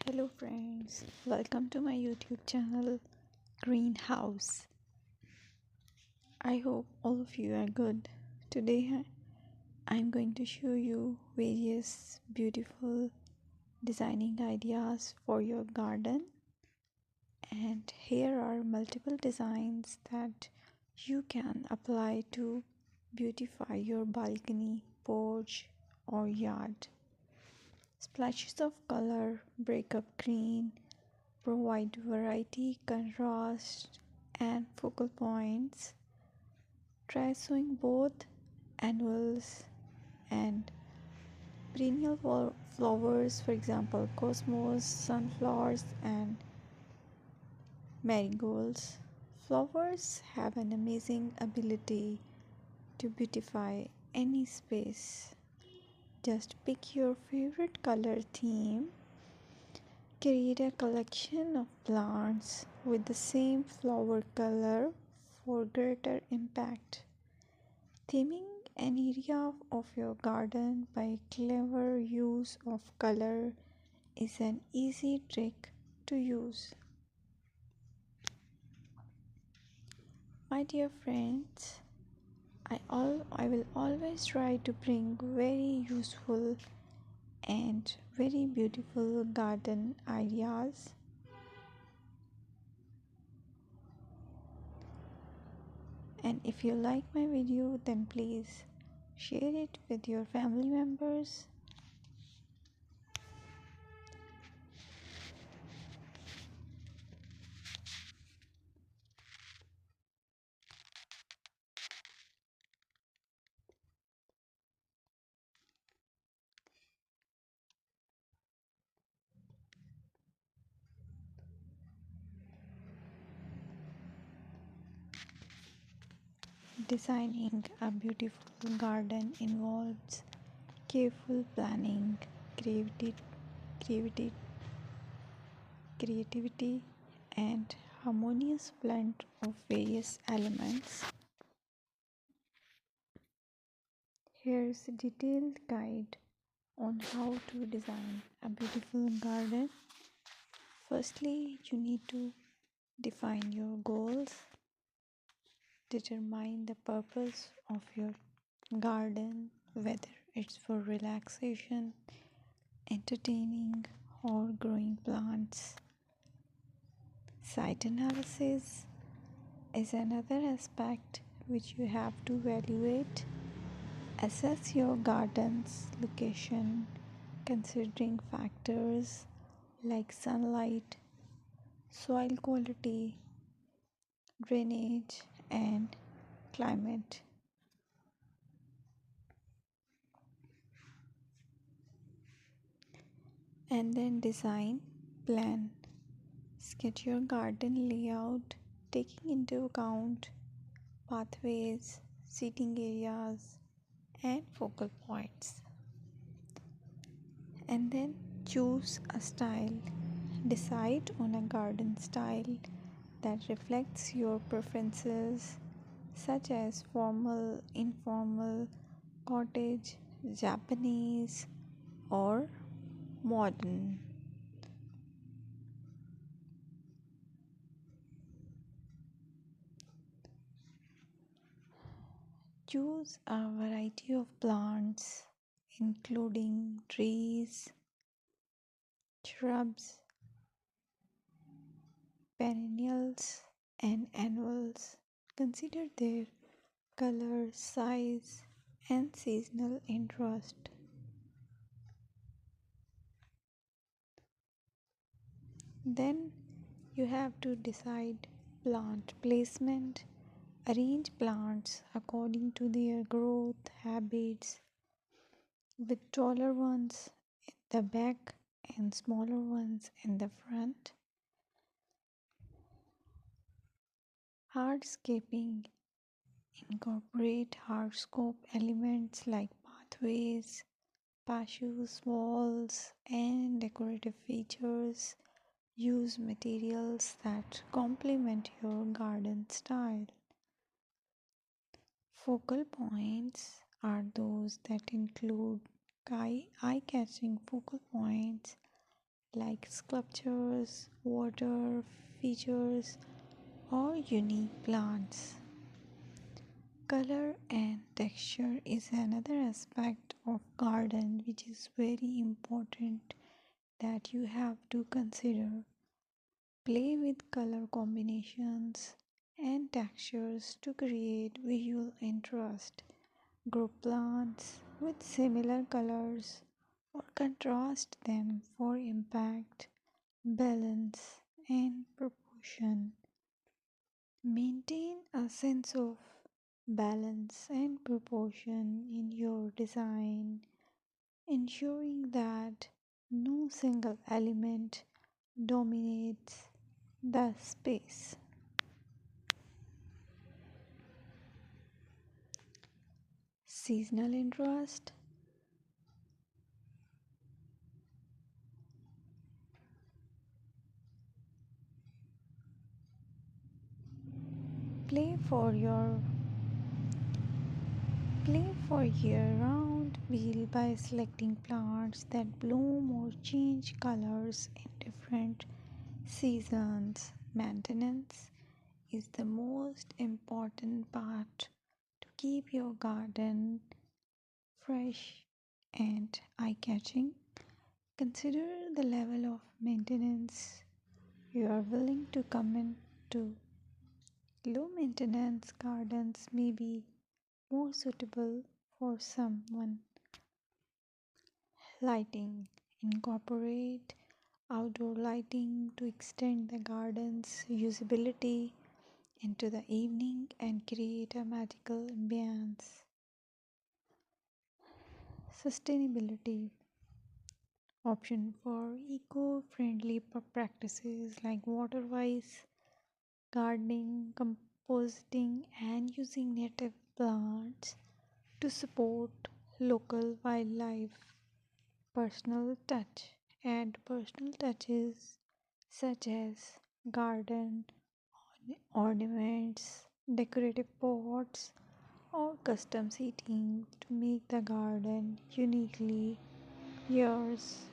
Hello friends, welcome to my YouTube channel Greenhouse. I hope all of you are good. Today I'm going to show you various beautiful designing ideas for your garden, and here are multiple designs that you can apply to beautify your balcony, porch or yard. Splashes of color break up green, provide variety, contrast, and focal points. Try sowing both annuals and perennial flowers, for example, cosmos, sunflowers, and marigolds. Flowers have an amazing ability to beautify any space. Just pick your favorite color theme. Create a collection of plants with the same flower color for greater impact. Theming an area of your garden by clever use of color is an easy trick to use. My dear friends, I will always try to bring very useful and very beautiful garden ideas. And if you like my video, then please share it with your family members. Designing a beautiful garden involves careful planning, creativity, creativity, creativity, and harmonious blend of various elements. Here's a detailed guide on how to design a beautiful garden. Firstly, you need to define your goals, determine the purpose of your garden, whether it's for relaxation, entertaining, or growing plants. Site analysis is another aspect which you have to evaluate. Assess your garden's location considering factors like sunlight, soil quality, drainage, and climate. And then design, plan, sketch your garden layout taking into account pathways, seating areas, and focal points. And then choose a style. Decide on a garden style that reflects your preferences, such as formal, informal, cottage, Japanese, or modern. Choose a variety of plants, including trees, shrubs, perennials, and annuals. Consider their color, size, and seasonal interest. Then you have to decide plant placement. Arrange plants according to their growth habits, with taller ones in the back and smaller ones in the front. Hardscaping: incorporate hardscape elements like pathways, patios, walls, and decorative features. Use materials that complement your garden style. Focal points are those that include eye-catching focal points like sculptures, water features, or unique plants. Color and texture is another aspect of garden which is very important that you have to consider. Play with color combinations and textures to create visual interest. Group plants with similar colors or contrast them for impact, balance, and proportion. Maintain a sense of balance and proportion in your design, ensuring that no single element dominates the space. Seasonal interest. Play for your Play for year-round wheel by selecting plants that bloom or change colors in different seasons. Maintenance is the most important part to keep your garden fresh and eye-catching. Consider the level of maintenance you are willing to commit to. Low maintenance gardens may be more suitable for someone. Lighting. Incorporate outdoor lighting to extend the garden's usability into the evening and create a magical ambience. Sustainability. Option for eco-friendly practices like water wise gardening, composting, and using native plants to support local wildlife. Personal touch. Add personal touches such as garden ornaments, decorative pots, or custom seating to make the garden uniquely yours.